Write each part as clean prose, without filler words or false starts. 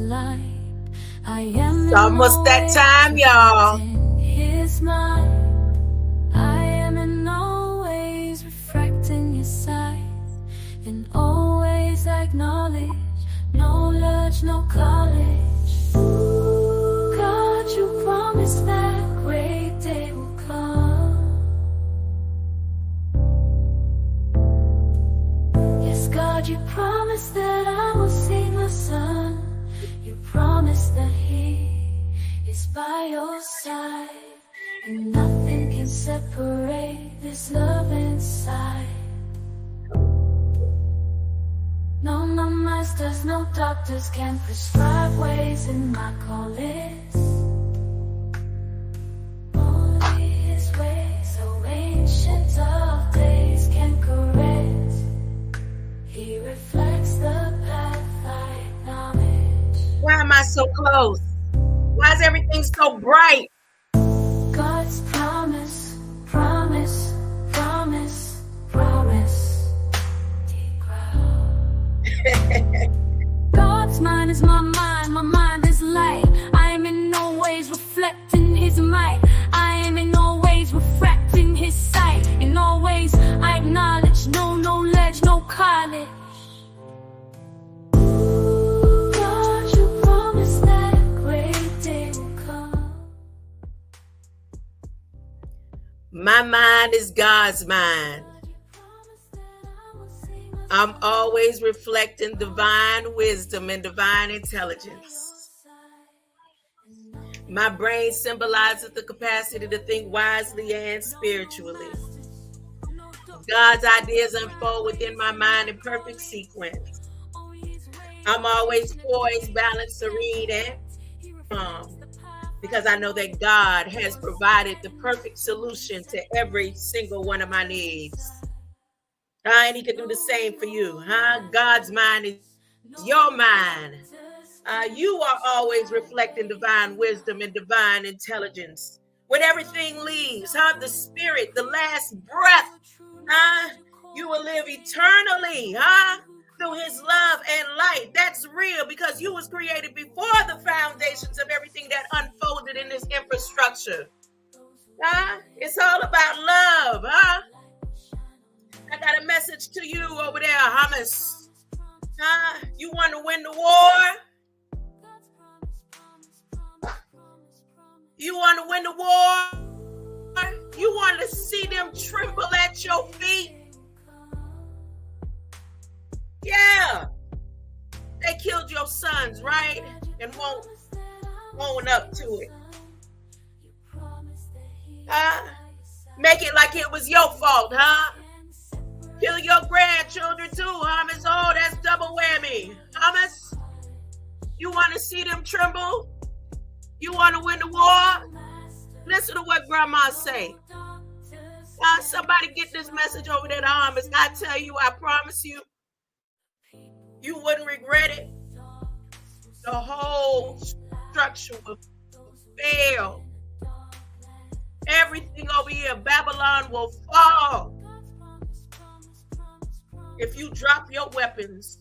light. I am It's almost that time, y'all. His mind. I am in all ways reflecting His sight. In all ways acknowledge, no lodge, no college. God, you promised that great day will come. Yes, God, you promised that I will see my son. You promised that He is by your side, and nothing can separate this love inside. No, no masters, no doctors can prescribe ways in my calling. Only His ways, so ancient of days, can correct. He reflects the path I acknowledge. Why am I so close? Why is everything so bright? God's promise, promise, promise, promise. God's mind is my mind is light. I am in no ways reflecting His might. I am in no ways reflecting His sight. In all ways I acknowledge, no ledge, no college. God, you promised that great day will come. My mind is God's mind. I'm always reflecting divine wisdom and divine intelligence. My brain symbolizes the capacity to think wisely and spiritually. God's ideas unfold within my mind in perfect sequence. I'm always poised, balanced, serene, and calm, because I know that God has provided the perfect solution to every single one of my needs. And He can do the same for you. God's mind is your mind. You are always reflecting divine wisdom and divine intelligence. When everything leaves, the spirit, the last breath, you will live eternally, through His love and light. That's real, because you was created before the foundations of everything that unfolded in this infrastructure. It's all about love, I got a message to you over there, Hamas. You want to win the war? You want to win the war? You want to see them tremble at your feet? Yeah. They killed your sons, right? And won't own up to it. Make it like it was your fault, Kill your grandchildren too, Hamas. Oh, that's double whammy. Hamas, you want to see them tremble? You want to win the war? Listen to what grandma say. Somebody get this message over there to Hamas. I tell you, I promise you, you wouldn't regret it. The whole structure will fail. Everything over here, Babylon will fall. If you drop your weapons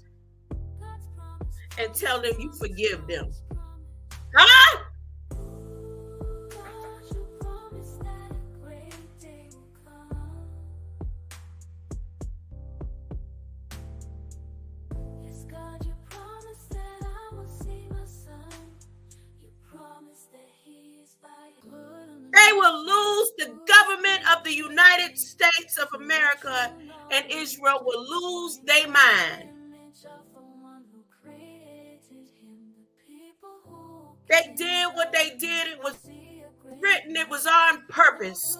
and tell them you forgive them. They will lose the government of the United States of America, and Israel will lose their mind. They did what they did. It was written. It was on purpose.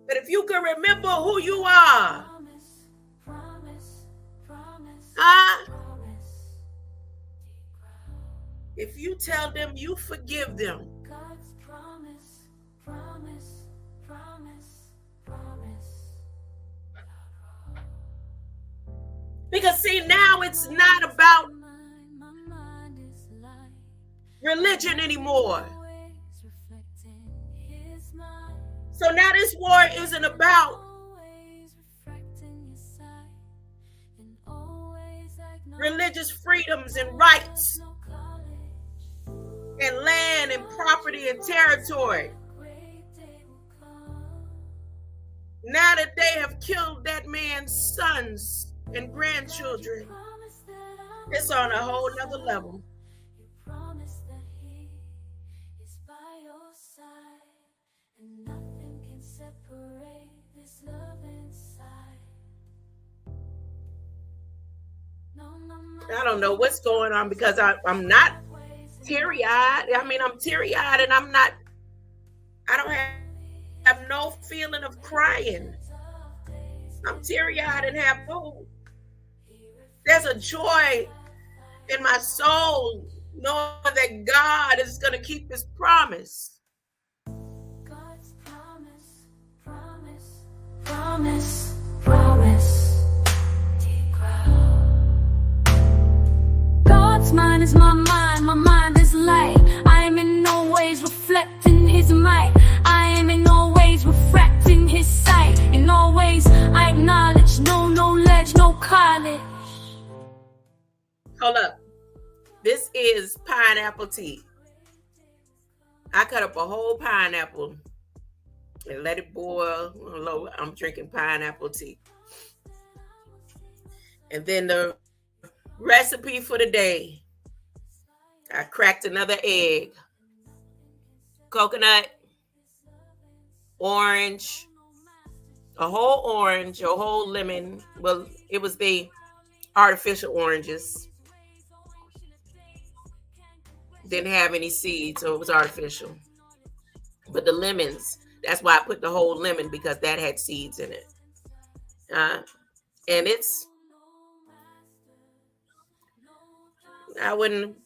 But if you can remember who you are, if you tell them you forgive them, because see, now it's not about religion anymore. So now this war isn't about religious freedoms and rights and land and property and territory. Now that they have killed that man's sons and grandchildren, it's on a whole nother level. I don't know what's going on because I'm not teary-eyed. I mean, I'm teary-eyed and I don't have no feeling of crying. I'm teary-eyed and have hope. There's a joy in my soul knowing that God is going to keep his promise. God's promise, promise, promise, promise. God's mind is my mind is light. I am in no ways reflecting his might. I am in no ways refracting his sight. In all ways I acknowledge no ledge, no college. Hold up. This is pineapple tea. I cut up a whole pineapple and let it boil low. I'm drinking pineapple tea. And then the recipe for the day. I cracked another egg. Coconut, orange, a whole lemon. Well, it was the artificial oranges. Didn't have any seeds, so it was artificial. But the lemons, that's why I put the whole lemon, because that had seeds in it. And it's, I wouldn't,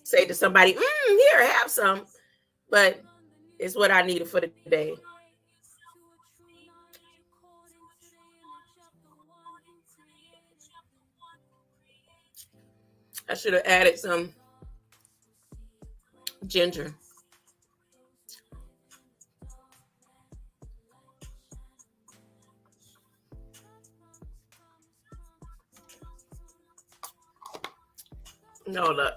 say to somebody, here, have some. But it's what I needed for the day. I should have added some ginger. No, look.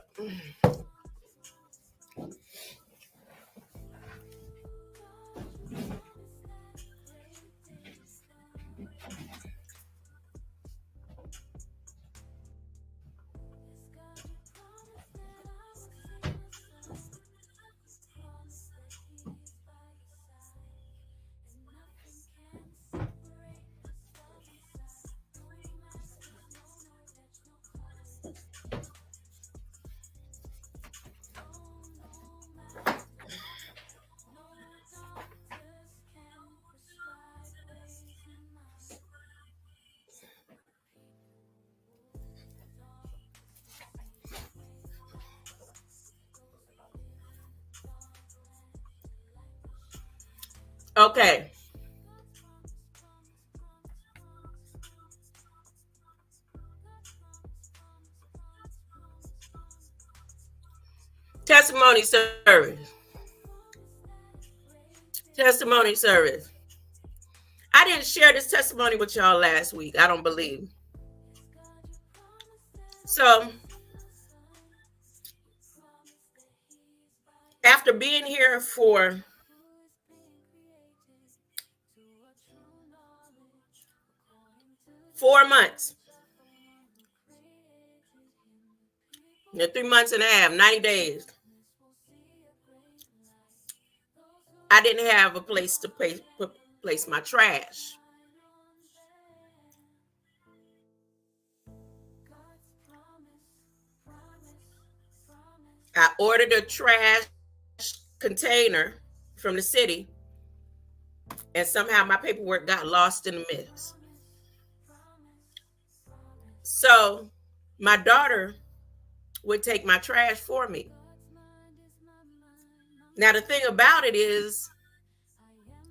Okay. Testimony service. Testimony service. I didn't share this testimony with y'all last week, I don't believe. So, after being here for 4 months, 3 months and a half, 90 days, I didn't have a place to place my trash. I ordered a trash container from the city, and somehow my paperwork got lost in the mix. So my daughter would take my trash for me. Now, the thing about it is,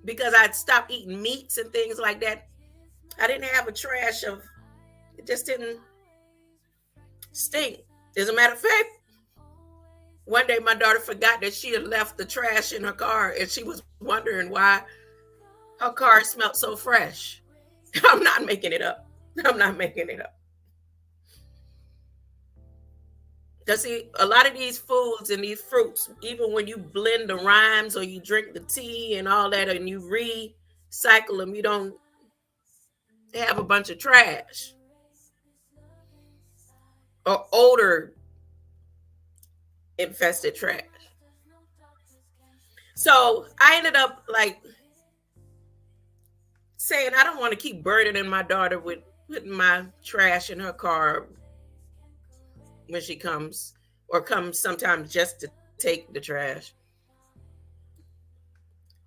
because I'd stopped eating meats and things like that, I didn't have a trash of, it just didn't stink. As a matter of fact, one day my daughter forgot that she had left the trash in her car, and she was wondering why her car smelled so fresh. I'm not making it up. I'm not making it up. Because see, a lot of these foods and these fruits, even when you blend the rinds or you drink the tea and all that, and you recycle them, you don't have a bunch of trash or odor infested trash. So I ended up like saying, I don't want to keep burdening my daughter with putting my trash in her car when she comes, or comes sometimes just to take the trash.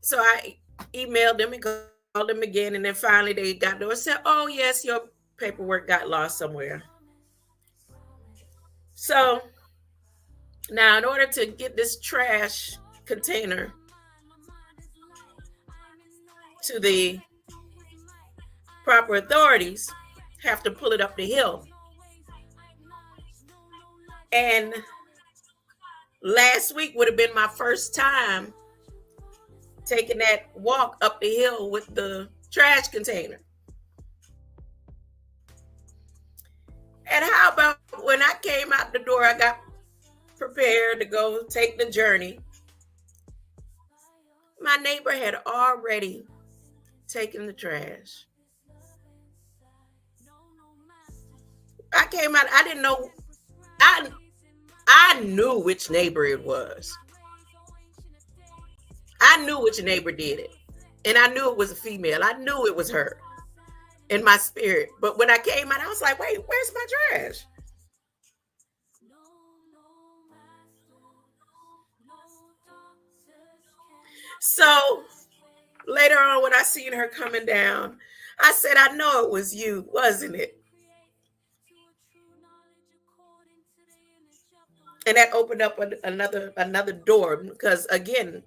So I emailed them and called them again, and then finally they got there and said, "Oh yes, your paperwork got lost somewhere." So now, in order to get this trash container to the proper authorities, have to pull it up the hill. And last week would have been my first time taking that walk up the hill with the trash container. And how about when I came out the door, I got prepared to go take the journey. My neighbor had already taken the trash. I came out, I didn't know, I knew which neighbor it was. I knew which neighbor did it. And I knew it was a female. I knew it was her in my spirit. But when I came out, I was like, wait, where's my trash? So later on, when I seen her coming down, I said, I know it was you, wasn't it? And that opened up another door, because again,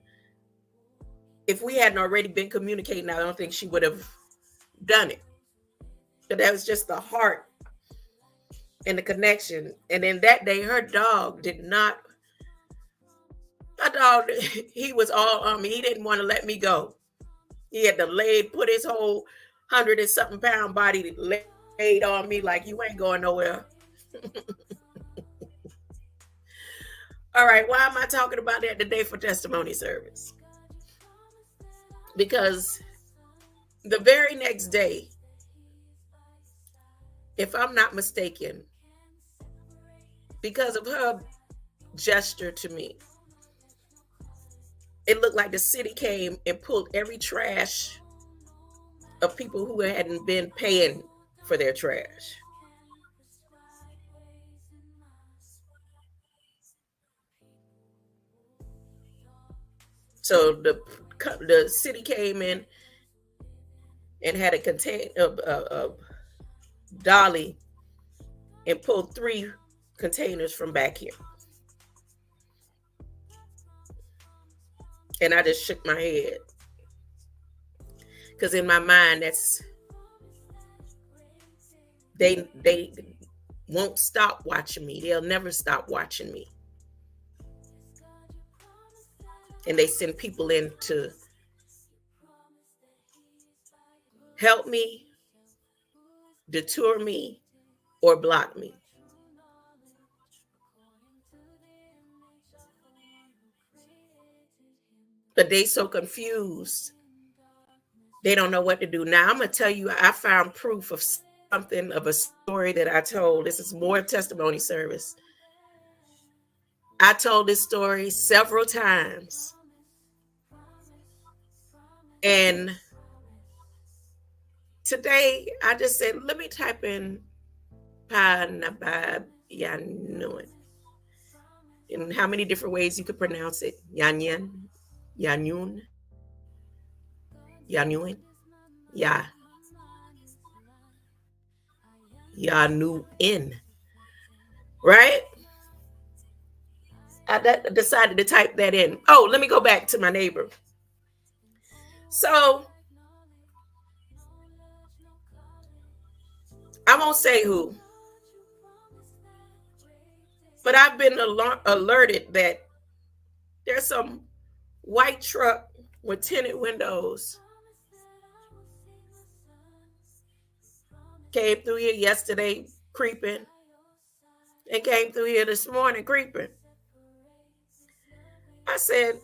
if we hadn't already been communicating, I don't think she would have done it. But that was just the heart and the connection. And then that day, her dog did not. My dog, he was all on me. He didn't want to let me go. He had to put his whole 100 and something pound body laid on me like, you ain't going nowhere. All right, why am I talking about that today for testimony service? Because the very next day, if I'm not mistaken, because of her gesture to me, it looked like the city came and pulled every trash of people who hadn't been paying for their trash. So the city came in and had a dolly and pulled 3 containers from back here. And I just shook my head. Because in my mind, they won't stop watching me. They'll never stop watching me. And they send people in to help me, detour me, or block me. But they so confused. They don't know what to do. Now, I'm going to tell you, I found proof of something, of a story that I told. This is more testimony service. I told this story several times. And today, I just said, let me type in Panabab Yanuin. And how many different ways you could pronounce it. Yanyan, Yanyun, Yanuin, Ya, Yanuin. Right? I decided to type that in. Oh, let me go back to my neighbor. So, I won't say who, but I've been alerted that there's some white truck with tinted windows came through here yesterday, creeping. and came through here this morning creeping. I said,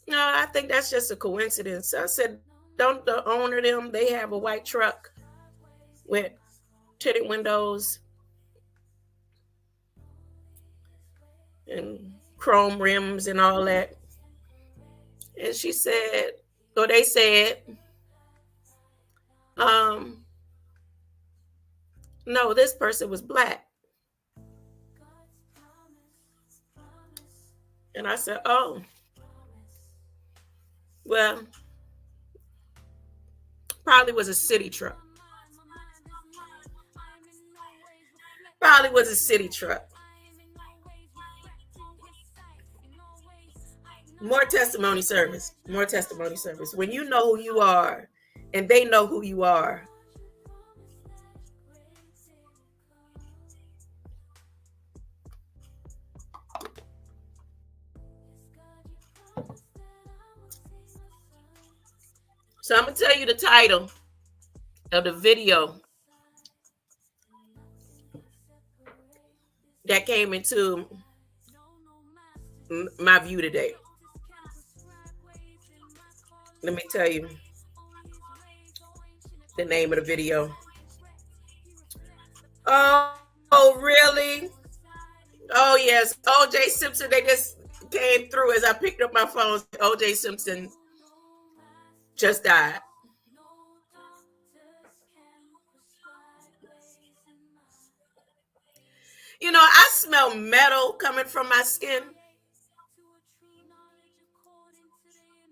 no, I think that's just a coincidence. I said, don't the owner them, they have a white truck with tinted windows and chrome rims and all that. And she said, or they said, no, this person was black. And I said, oh, well, probably was a city truck. Probably was a city truck. More testimony service. More testimony service. When you know who you are and they know who you are. So I'm going to tell you the title of the video that came into my view today. Let me tell you the name of the video. Oh, really? Oh, yes. O.J. Simpson, they just came through as I picked up my phone. O.J. Simpson just died. You know, I smell metal coming from my skin.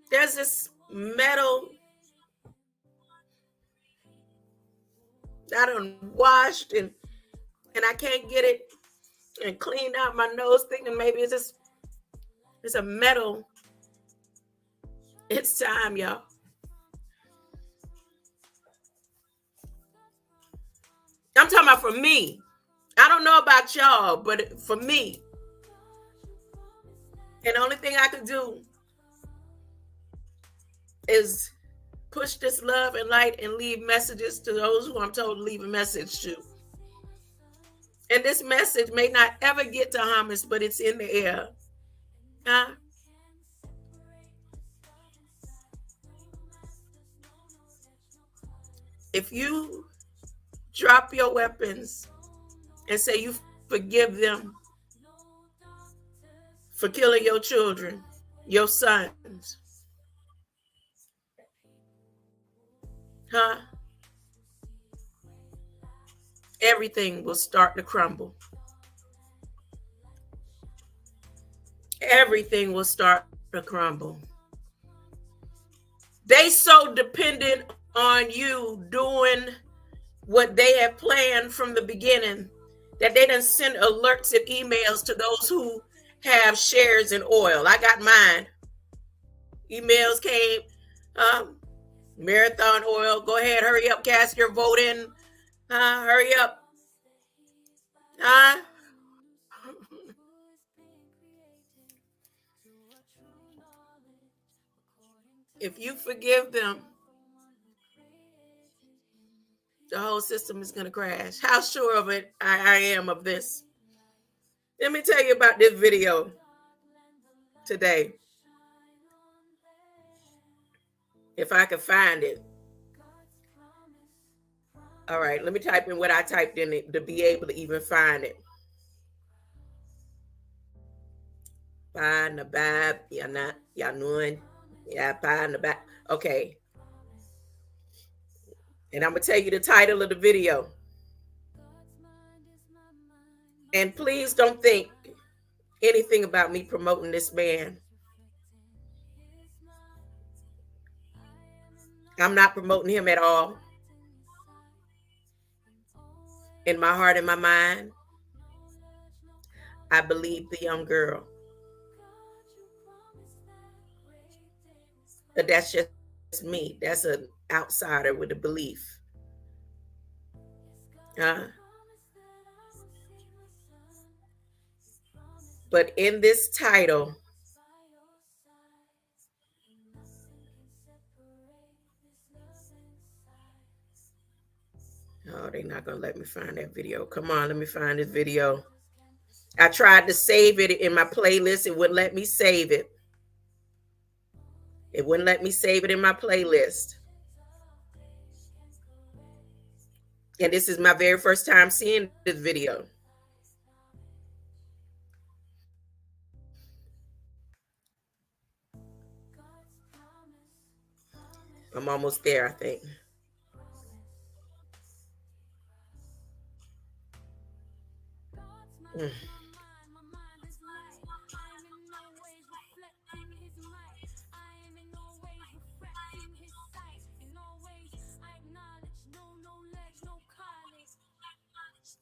There's this metal that I done washed and I can't get it and cleaned out my nose, thinking maybe it's a metal. It's time, y'all. I'm talking about for me. I don't know about y'all, but for me. And the only thing I could do is push this love and light and leave messages to those who I'm told to leave a message to. And this message may not ever get to Hamas, but it's in the air. If you drop your weapons and say you forgive them for killing your children, your sons, everything will start to crumble. Everything will start to crumble. They so dependent on you doing what they have planned from the beginning that they done send alerts and emails to those who have shares in oil. I got mine. Emails came, Marathon Oil, go ahead, hurry up, cast your vote in. Hurry up. If you forgive them, the whole system is going to crash. How sure of it I am of this? Let me tell you about this video today. If I can find it. All right, let me type in what I typed in it to be able to even find it. Find the bab, find the bab. Okay. And I'm going to tell you the title of the video. And please don't think anything about me promoting this man. I'm not promoting him at all. In my heart and my mind, I believe the young girl. But that's just me. That's an outsider with a belief. But in this title, oh, they're not going to let me find that video. Come on, let me find this video. I tried to save it in my playlist. It wouldn't let me save it. It wouldn't let me save it in my playlist. And this is my very first time seeing this video. I'm almost there, I think. Mm.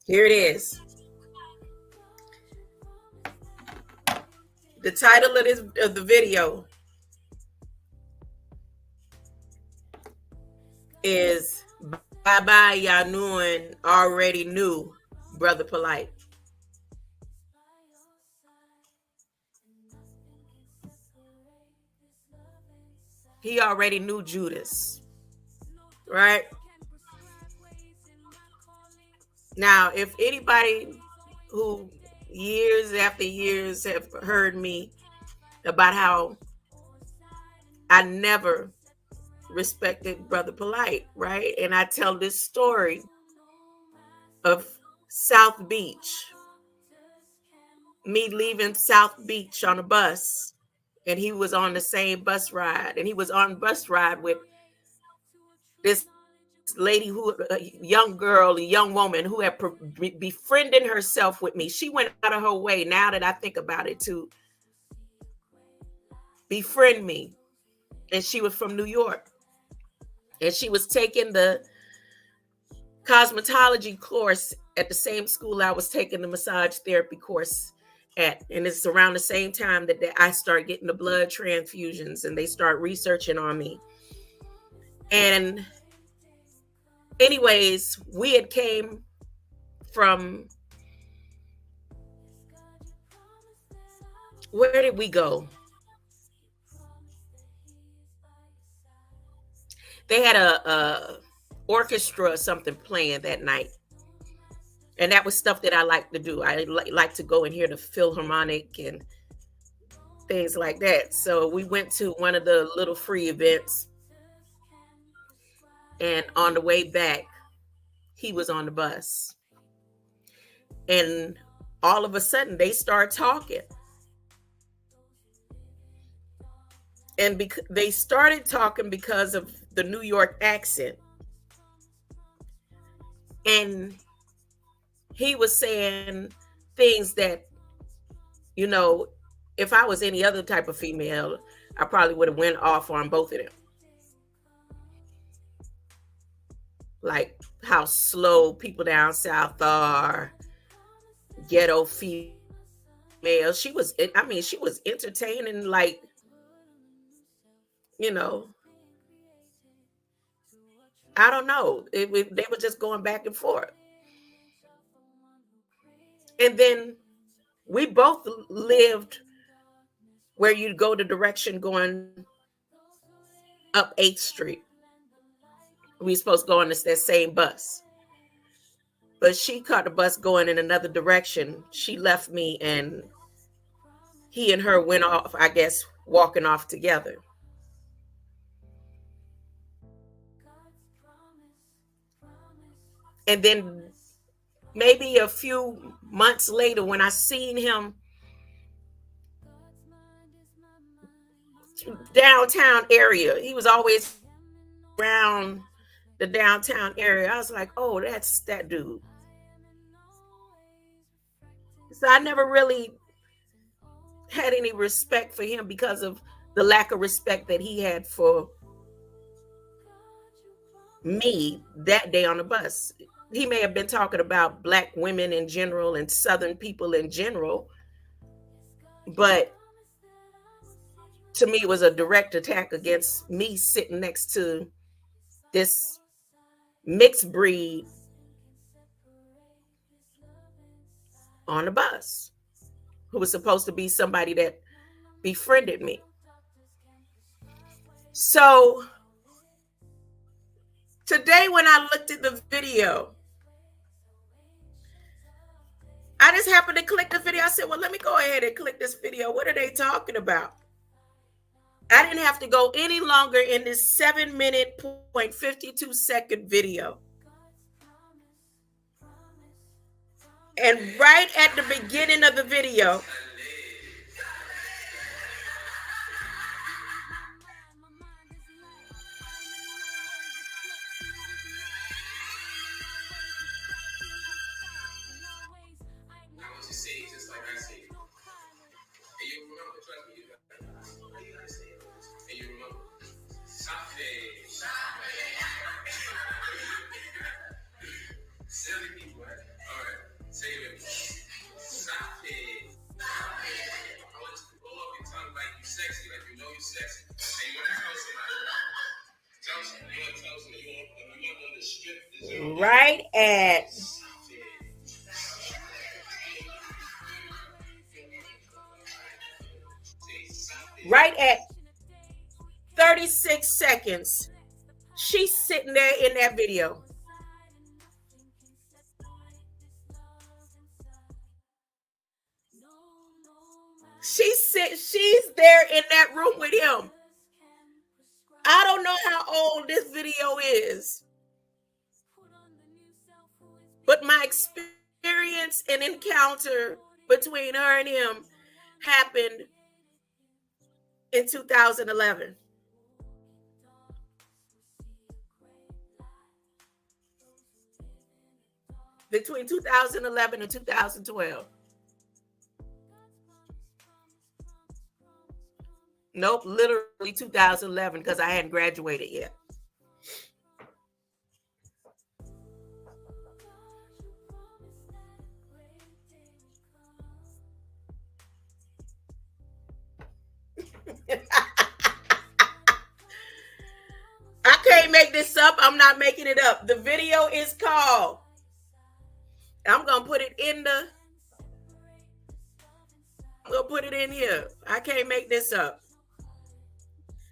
Here it is. The title of the video is Bye Bye Yanun Already Knew Brother Polite. He already knew Judas, right? Now, if anybody who years after years have heard me about how I never respected Brother Polite, right? And I tell this story of South Beach, me leaving South Beach on a bus, and he was on the same bus ride, and he was on bus ride with this lady who, a young girl, a young woman who had befriended herself with me. She went out of her way, now that I think about it, to befriend me. And she was from New York. And she was taking the cosmetology course at the same school I was taking the massage therapy course at. And it's around the same time that I start getting the blood transfusions and they start researching on me. And anyways, we had came from, where did we go? They had a orchestra or something playing that night. And that was stuff that I like to do. I like to go and hear the Philharmonic and things like that. So we went to one of the little free events. And on the way back, he was on the bus. And all of a sudden, they start talking. And they started talking because of the New York accent. And he was saying things that, you know, if I was any other type of female, I probably would have went off on both of them. Like how slow people down south are, ghetto female. She was entertaining, like, you know, I don't know. They were just going back and forth. And then we both lived where you'd go the direction going up 8th Street. We were supposed to go on that same bus. But she caught the bus going in another direction. She left me and he and her went off, I guess, walking off together. And then maybe a few months later, when I seen him downtown area, he was always around the downtown area. I was like, oh, that's that dude. So I never really had any respect for him because of the lack of respect that he had for me that day on the bus. He may have been talking about Black women in general and Southern people in general, but to me, it was a direct attack against me sitting next to this mixed breed on the bus who was supposed to be somebody that befriended me. So today, when I looked at the video, I just happened to click the video. I said, well, let me go ahead and click this video. What are they talking about? I didn't have to go any longer in this 7-minute point 52-second video. And right at the beginning of the video, right at right at 36 seconds, she's sitting there in that video. She's there in that room with him. I don't know how old this video is, but my experience and encounter between her and him happened in 2011. Between 2011 and 2012. Nope, literally 2011, because I hadn't graduated yet. I can't make this up. I'm not making it up. The video is called, I'm going to put it in the, we'll put it in here. I can't make this up.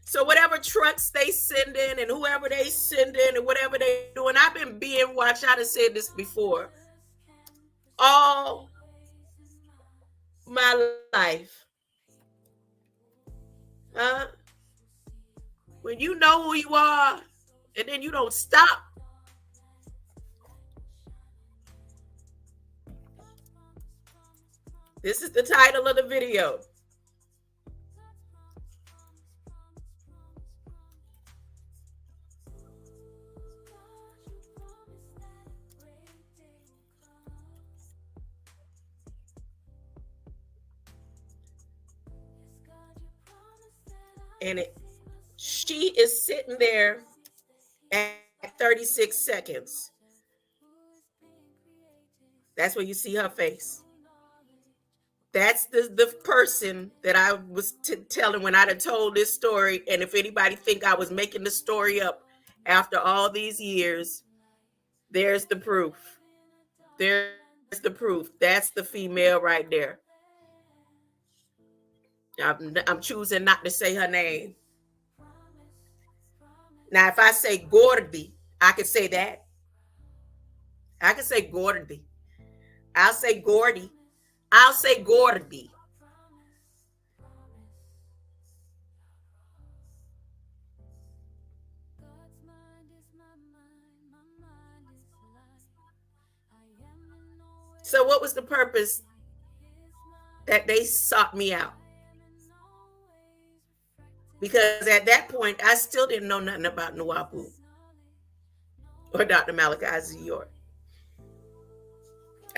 So whatever trucks they send in and whoever they send in and whatever they do, and I've been being watched, I've said this before, all my life. When you know who you are and then you don't stop. This is the title of the video. And she is sitting there at 36 seconds. That's where you see her face. That's the person that I was telling when I had told this story. And if anybody think I was making the story up after all these years, there's the proof. There's the proof. That's the female right there. I'm choosing not to say her name. Now, if I say Gordy, I can say that. I can say Gordy. I'll say Gordy. I'll say Gordy. So what was the purpose that they sought me out? Because at that point, I still didn't know nothing about Mut'Awuhu or Dr. Malachi Z. York.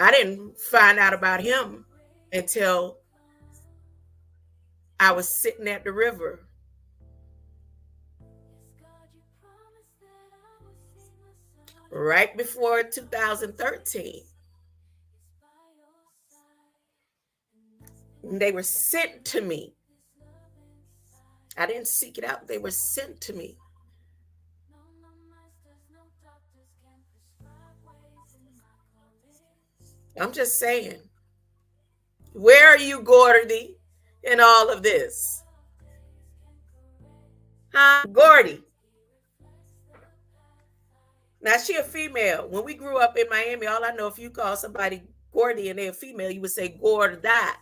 I didn't find out about him until I was sitting at the river. Right before 2013. They were sent to me. I didn't seek it out. They were sent to me. I'm just saying. Where are you, Gordy, in all of this? Huh? Gordy. Now, she a female. When we grew up in Miami, all I know, if you call somebody Gordy and they're a female, you would say Gorda.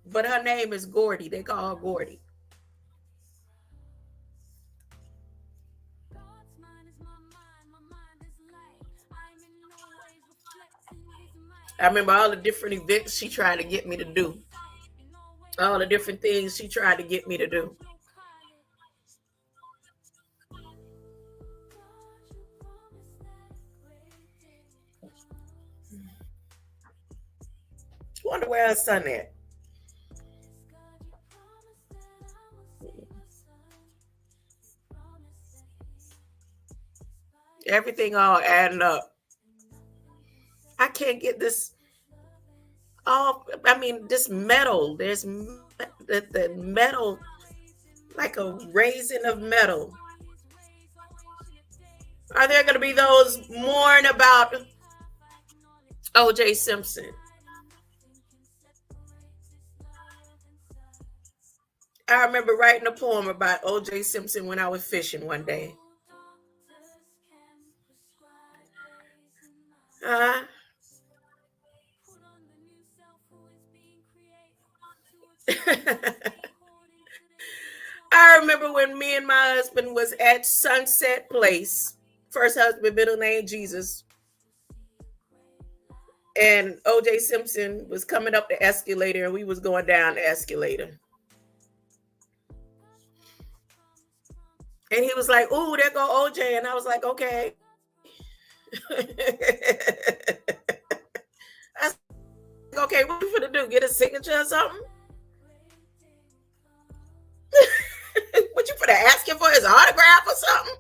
But her name is Gordy. They call her Gordy. I remember all the different events she tried to get me to do. All the different things she tried to get me to do. Wonder where her son at. Everything all adding up. I can't get this all. I mean, this metal. There's the metal, like a raisin of metal. Are there going to be those mourn about O.J. Simpson? I remember writing a poem about O.J. Simpson when I was fishing one day. I remember when me and my husband was at Sunset Place. First husband, middle name Jesus. And O.J. Simpson was coming up the escalator and we was going down the escalator. And he was like, "Ooh, there go OJ." And I was like, "Okay." I said, "Okay, what you gonna do? Get a signature or something?" What you gonna ask him for his autograph or something?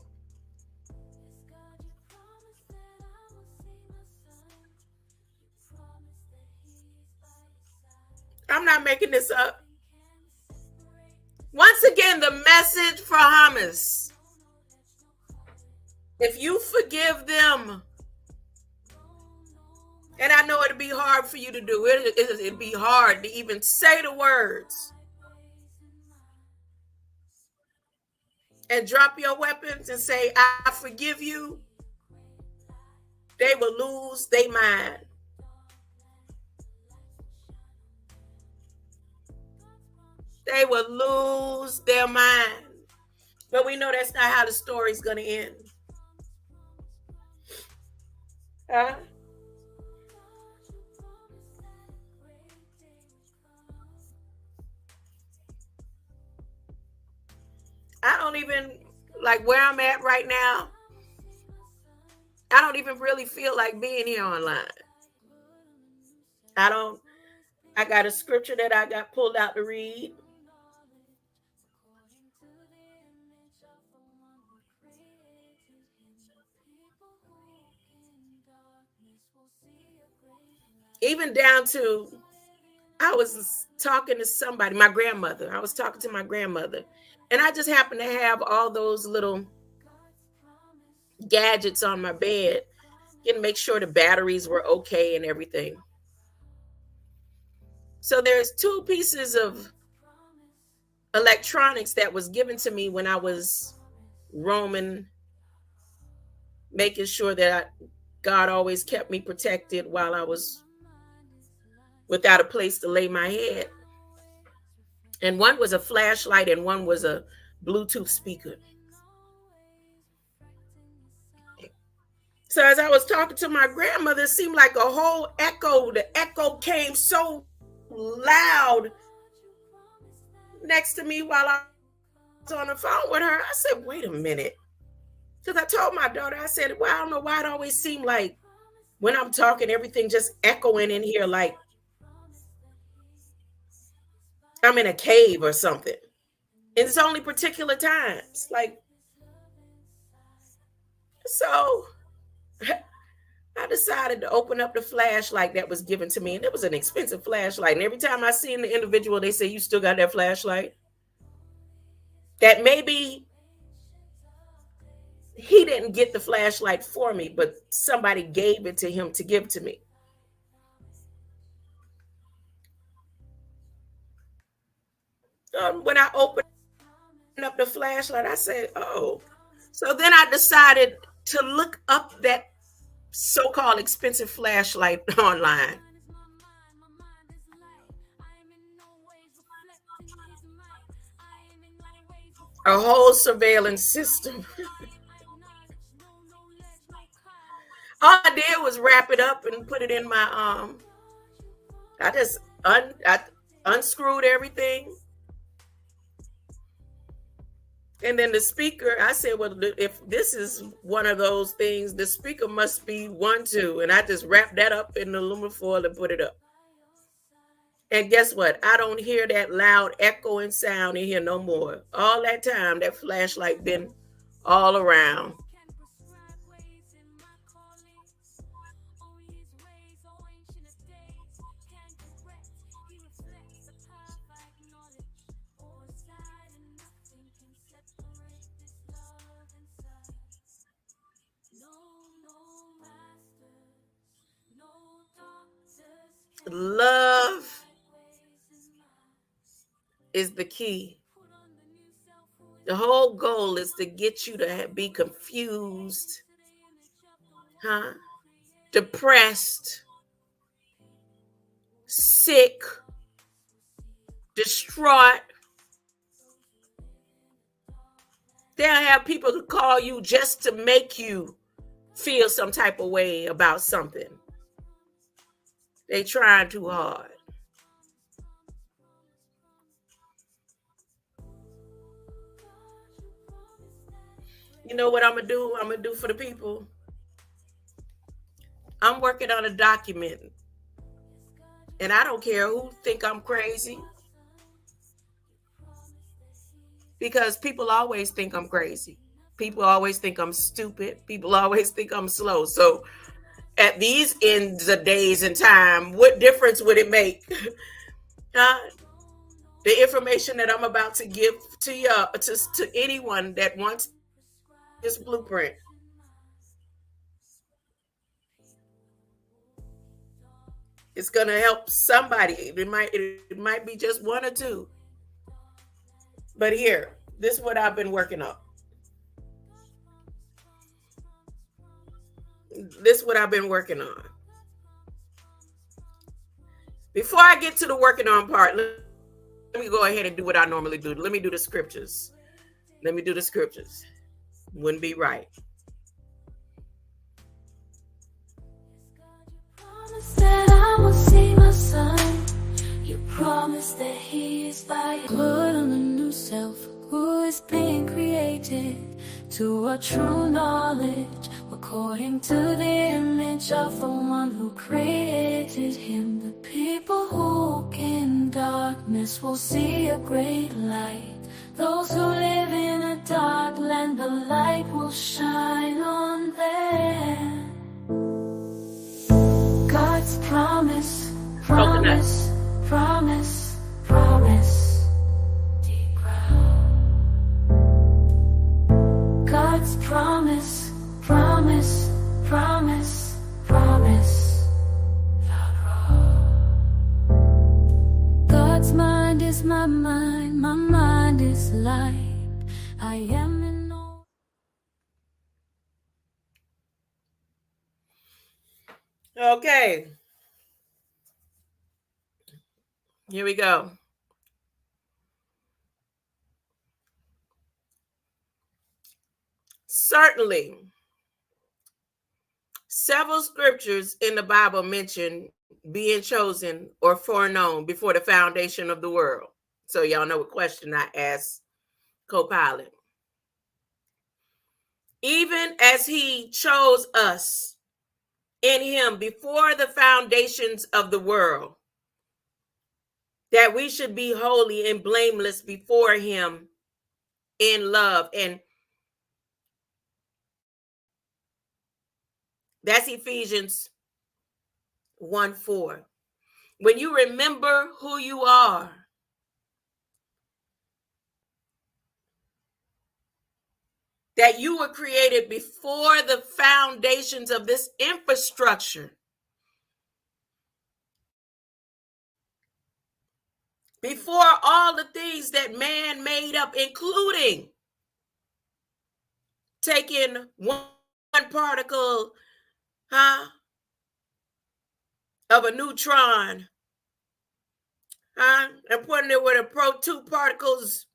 I'm not making this up. Once again, the message for Hamas. If you forgive them, and I know it'd be hard for you to do it, it'd be hard to even say the words, and drop your weapons and say, "I forgive you," they will lose their mind. They will lose their mind. But we know that's not how the story's going to end. Huh? I don't even, like where I'm at right now, I don't even really feel like being here online. I got a scripture that I got pulled out to read. Even down to, I was talking to somebody, my grandmother. I was talking to my grandmother. And I just happened to have all those little gadgets on my bed and make sure the batteries were okay and everything. So there's 2 pieces of electronics that was given to me when I was roaming, making sure that God always kept me protected while I was without a place to lay my head. And one was a flashlight and one was a Bluetooth speaker. So as I was talking to my grandmother, it seemed like a whole echo. The echo came so loud next to me while I was on the phone with her. I said, "Wait a minute." Because I told my daughter, I said, "Well, I don't know why it always seemed like when I'm talking, everything just echoing in here like I'm in a cave or something." And it's only particular times. Like, so I decided to open up the flashlight that was given to me. And it was an expensive flashlight. And every time I see the individual, they say, "You still got that flashlight?" That maybe he didn't get the flashlight for me, but somebody gave it to him to give to me. When I opened up the flashlight, I said, "Oh." So then I decided to look up that so-called expensive flashlight online. A whole surveillance system. All I did was wrap it up and put it in my I just I unscrewed everything. And then the speaker, I said, well, if this is one of those things, the speaker must be one, too. And I just wrapped that up in the aluminum foil and put it up. And guess what? I don't hear that loud echoing sound in here no more. All that time, that flashlight been all around. Love is the key. The whole goal is to get you to be confused, depressed, sick, distraught. They'll have people who call you just to make you feel some type of way about something. They trying too hard. You know what I'm gonna do? I'm gonna do for the people. I'm working on a document, and I don't care who think I'm crazy, because people always think I'm crazy. People always think I'm stupid. People always think I'm slow. So at these ends of days and time, what difference would it make? The information that I'm about to give to you, to anyone that wants this blueprint. It's gonna help somebody. It might be just one or two. But here, this is what I've been working on. This is what I've been working on. Before I get to the working on part, let me go ahead and do what I normally do. Let me do the scriptures. Wouldn't be right. That I will see my son. You promise that he is by your put on a new self who is being created to a true knowledge according to the image of the one who created him. The people who walk in darkness will see a great light. Those who live in a dark land, the light will shine on them. God's promise, promise, promise, promise. Deep ground. God's promise, promise, promise, promise. God's mind is my mind is light. I am in all. Okay. Here we go. Certainly, several scriptures in the Bible mention being chosen or foreknown before the foundation of the world. So y'all know what question I asked co-pilot. Even as he chose us in him before the foundations of the world, that we should be holy and blameless before him in love. And that's Ephesians 1:4. When you remember who you are, that you were created before the foundations of this infrastructure, before all the things that man made up, including taking one particle huh? Of a neutron, huh? And putting it with a two particles,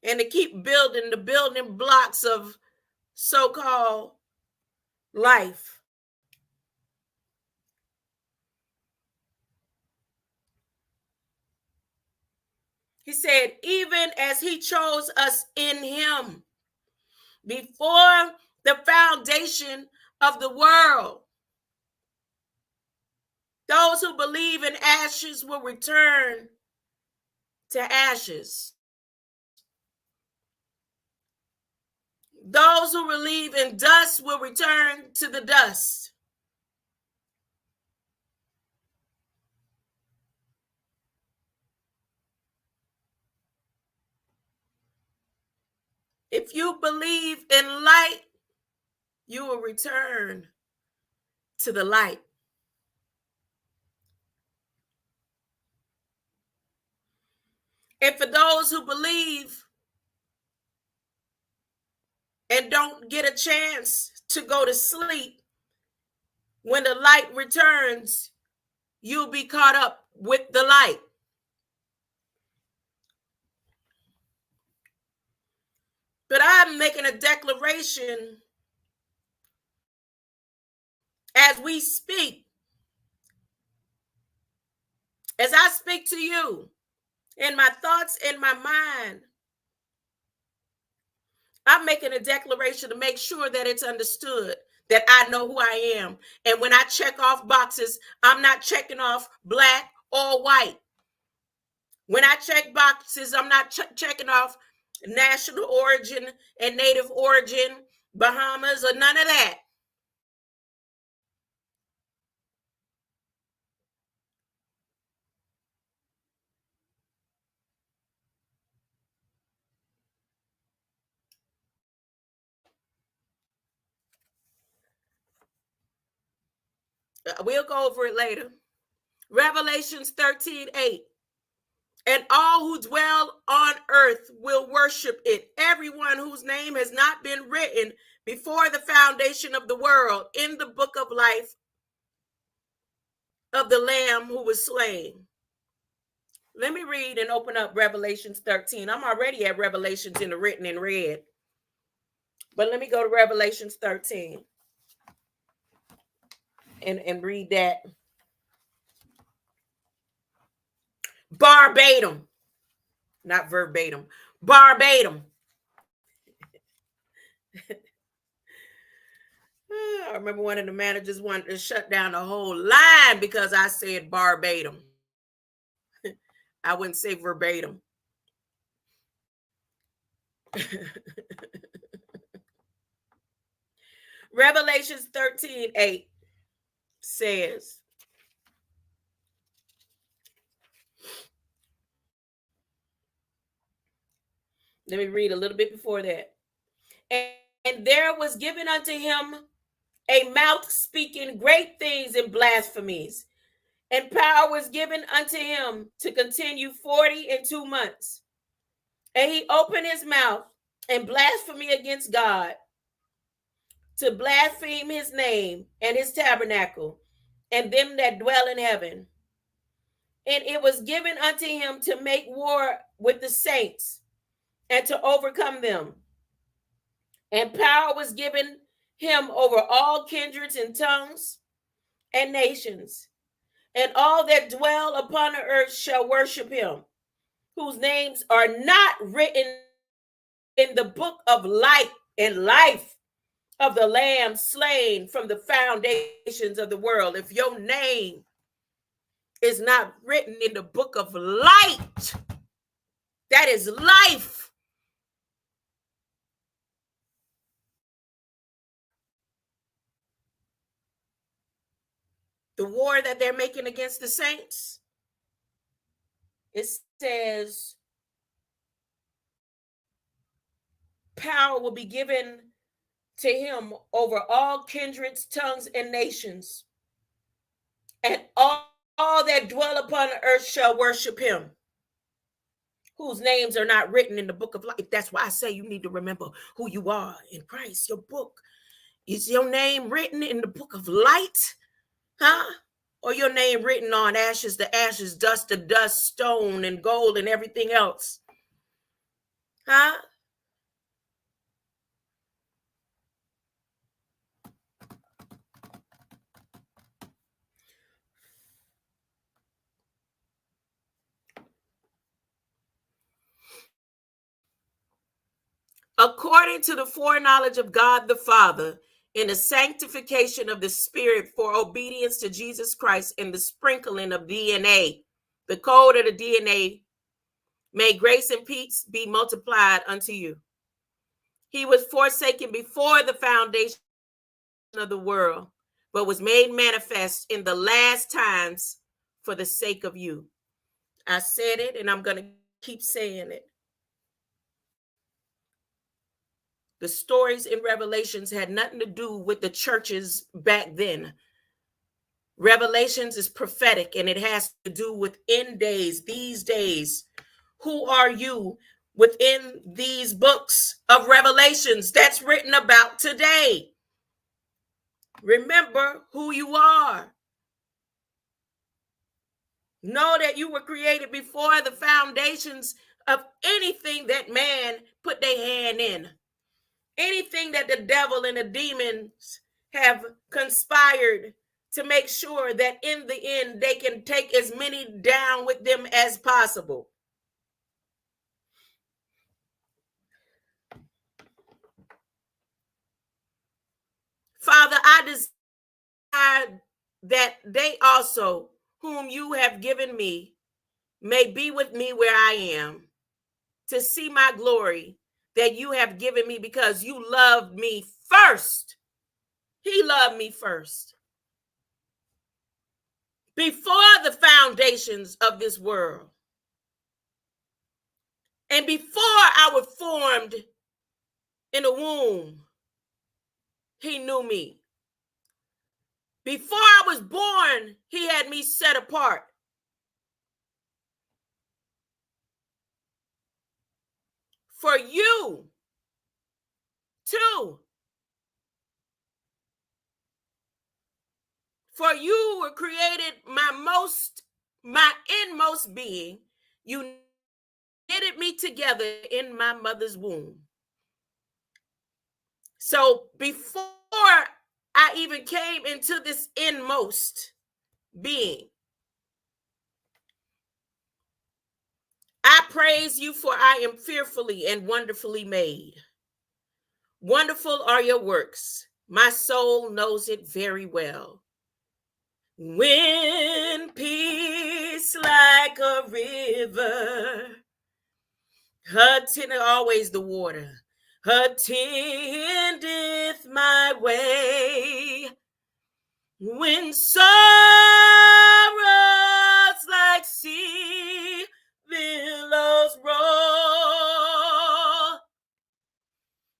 and to keep building the building blocks of so-called life. He said, even as he chose us in him before the foundation of the world. Those who believe in ashes will return to ashes. Those who believe in dust will return to the dust. If you believe in light, you will return to the light. And for those who believe and don't get a chance to go to sleep, when the light returns, you'll be caught up with the light. But I'm making a declaration as we speak, as I speak to you, in my thoughts, in my mind. I'm making a declaration to make sure that it's understood that I know who I am. And when I check off boxes, I'm not checking off black or white. When I check boxes, I'm not checking off national origin and native origin, Bahamas, or none of that. We'll go over it later. Revelations 13:8. And all who dwell on earth will worship it. Everyone whose name has not been written before the foundation of the world in the book of life of the Lamb who was slain. Let me read and open up Revelations 13. I'm already at Revelations in the written and read. But let me go to Revelations 13 and read that. Barbatum. Not verbatim. Barbatum. I remember one of the managers wanted to shut down the whole line because I said barbatum. I wouldn't say verbatim. Revelations 13:8 says, let me read a little bit before that. And there was given unto him a mouth speaking great things and blasphemies, and power was given unto him to continue 42 months. And he opened his mouth and blasphemy against God, to blaspheme his name and his tabernacle, and them that dwell in heaven. And it was given unto him to make war with the saints and to overcome them. And power was given him over all kindreds and tongues and nations. And all that dwell upon the earth shall worship him, whose names are not written in the book of life and life of the Lamb slain from the foundations of the world. If your name is not written in the book of light, that is life. The war that they're making against the saints, it says power will be given to him over all kindreds, tongues, and nations. And all that dwell upon the earth shall worship him, whose names are not written in the book of life. That's why I say you need to remember who you are in Christ. Your book Is your name written in the book of light? Huh? Or your name written on ashes to ashes, dust to dust, stone and gold and everything else? Huh? According to the foreknowledge of God the Father, in the sanctification of the Spirit for obedience to Jesus Christ, in the sprinkling of DNA, the code of the DNA, may grace and peace be multiplied unto you. He was forsaken before the foundation of the world, but was made manifest in the last times for the sake of you. I said it, and I'm going to keep saying it. The stories in Revelations had nothing to do with the churches back then. Revelations is prophetic, and it has to do with end days, these days. Who are you within these books of Revelations that's written about today? Remember who you are. Know that you were created before the foundations of anything that man put their hand in. Anything that the devil and the demons have conspired to make sure that in the end they can take as many down with them as possible. Father, I desire that they also, whom you have given me, may be with me where I am, to see my glory that you have given me, because you loved me first. He loved me first. Before the foundations of this world. And before I was formed in the womb, he knew me. Before I was born, he had me set apart. For you, too. For you were created my inmost being. You knitted me together in my mother's womb. So before I even came into this inmost being, I praise you, for I am fearfully and wonderfully made. Wonderful are your works. My soul knows it very well. When peace like a river, always the water, attendeth my way. When sorrows like sea billows roll,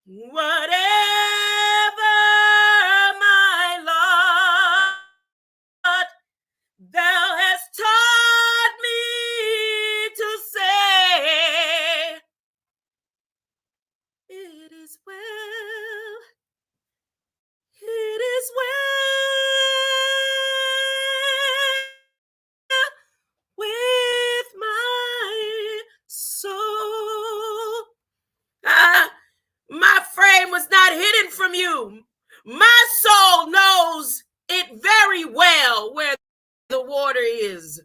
whatever my lot, thou hast taught me to say, it is well, it is well with my soul. My frame was not hidden from you. My soul knows it very well where the water is.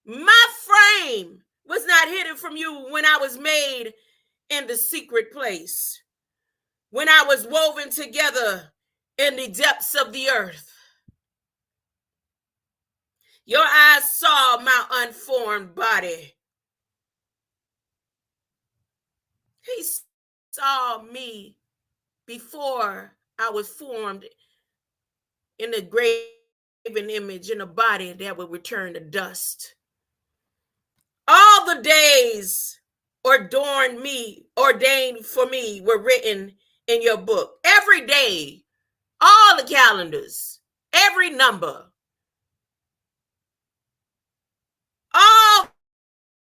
My frame was not hidden from you when I was made in the secret place, when I was woven together in the depths of the earth. Your eyes saw my unformed body. He saw me before I was formed in the graven image, in a body that would return to dust. All the days ordained for me were written in your book. Every day, all the calendars, every number, all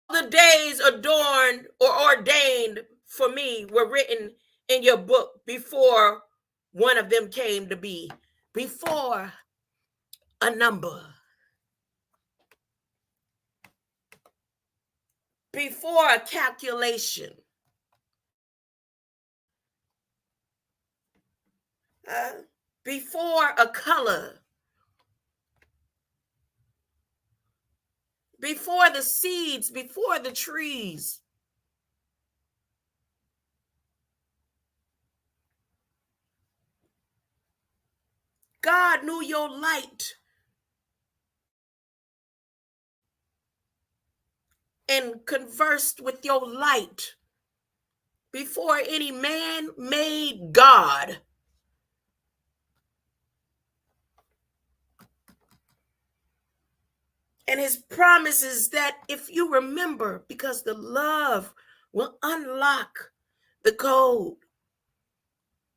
the days adorned or ordained for me were written in your book before one of them came to be, before a number, before a calculation, before a color, before the seeds, before the trees. God knew your light and conversed with your light before any man made God. And his promise is that if you remember, because the love will unlock the code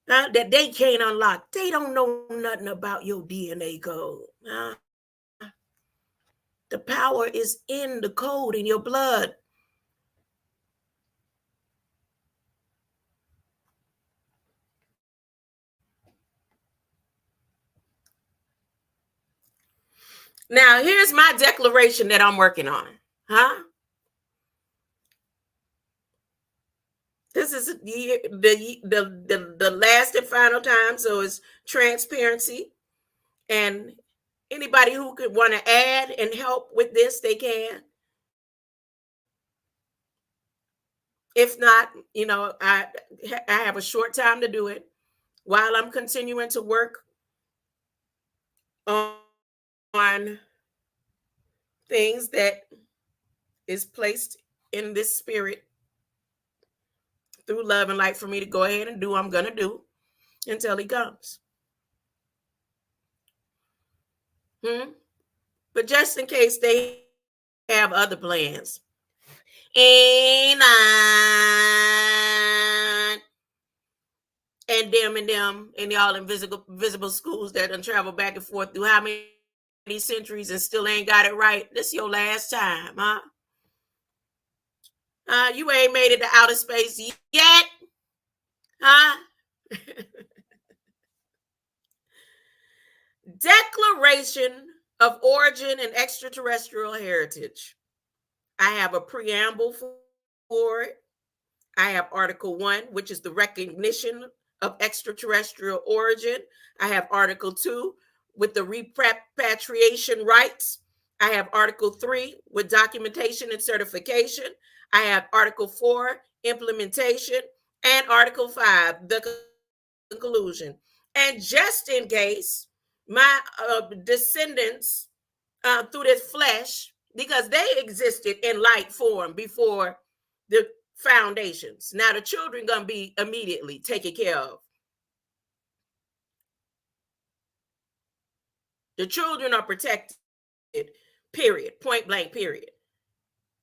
that they can't unlock. They don't know nothing about your DNA code. The power is in the code in your blood. Now, here's my declaration that I'm working on. This is the last and final time, so it's transparency. And anybody who could want to add and help with this, they can. If not, I have a short time to do it while I'm continuing to work on things that is placed in this spirit through love and light for me to go ahead and do. I'm going to do until he comes. But just in case they have other plans. And them and y'all invisible schools that done travel back and forth through how many centuries and still ain't got it right. This your last time, huh? You ain't made it to outer space yet, huh? Declaration of Origin and Extraterrestrial Heritage. I have a preamble for it. I have Article 1, which is the recognition of extraterrestrial origin. I have Article 2 with the repatriation rights. I have Article 3 with documentation and certification. I have Article 4, implementation, and Article 5, the conclusion. And just in case my descendants through this flesh, because they existed in light form before the foundations. Now the children gonna be immediately taken care of. The children are protected, period, point blank, period,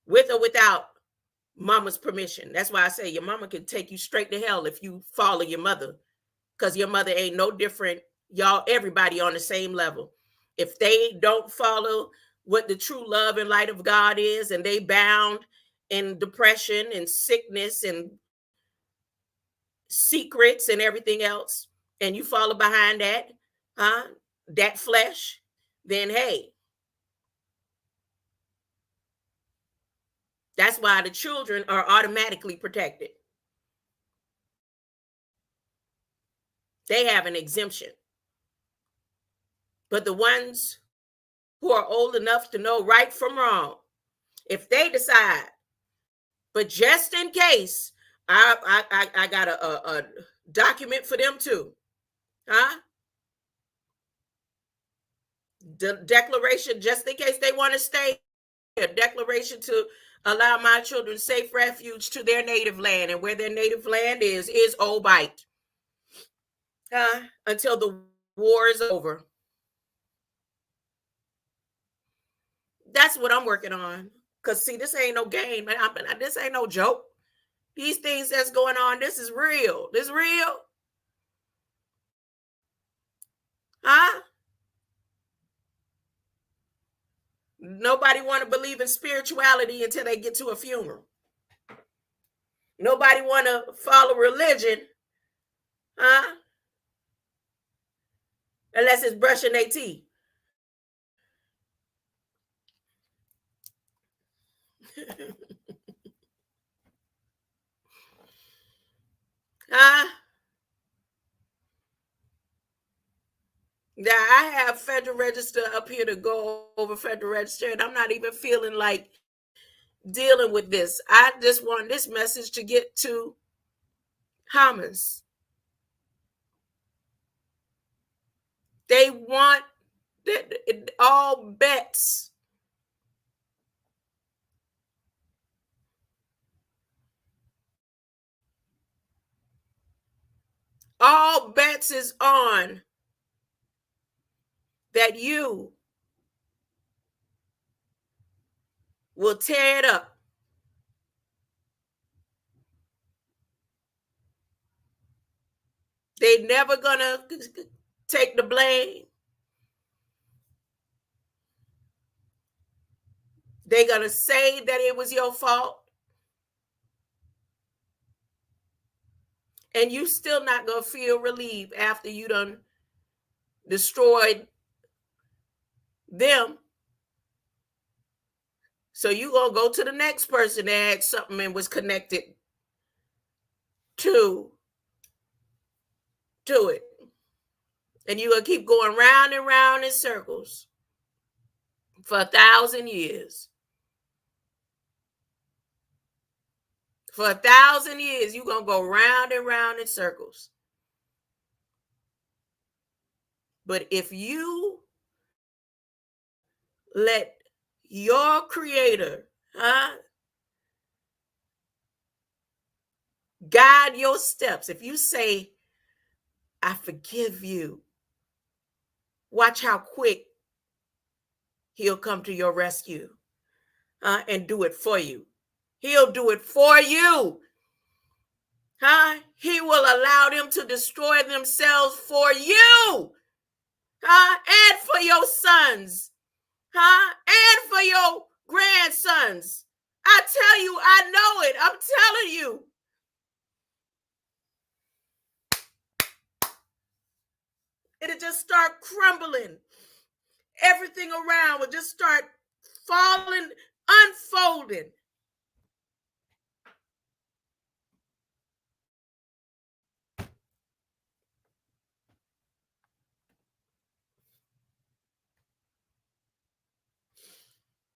with or without mama's permission. That's why I say your mama can take you straight to hell if you follow your mother, because your mother ain't no different. Y'all, everybody on the same level. If they don't follow what the true love and light of God is, and they bound in depression and sickness and secrets and everything else, and you follow behind that, that flesh, then hey, that's why the children are automatically protected. They have an exemption. But the ones who are old enough to know right from wrong, if they decide, but just in case, I got a document for them too, the declaration, just in case they want to stay, a declaration to allow my children safe refuge to their native land, and where their native land is Obite, until the war is over. That's what I'm working on. Because see, this ain't no game. This ain't no joke. These things that's going on, this is real. This is real. Nobody want to believe in spirituality until they get to a funeral. Nobody want to follow religion Huh? Unless it's brushing their teeth. Huh? Now I have Federal Register up here to go over Federal Register, and I'm not even feeling like dealing with this. I just want this message to get to Hamas. They want that all bets is on that you will tear it up. They never gonna take the blame. They're gonna say that it was your fault. And you still not gonna feel relieved after you done destroyed them. So you gonna go to the next person that had something and was connected to it. And you're gonna keep going round and round in circles for 1,000 years. For 1,000 years, you're gonna go round and round in circles. But if you let your creator guide your steps, if you say, I forgive you, watch how quick he'll come to your rescue and do it for you. He'll do it for you. He will allow them to destroy themselves for you. And for your sons. And for your grandsons. I tell you, I know it. I'm telling you. It'll just start crumbling. Everything around will just start falling, unfolding.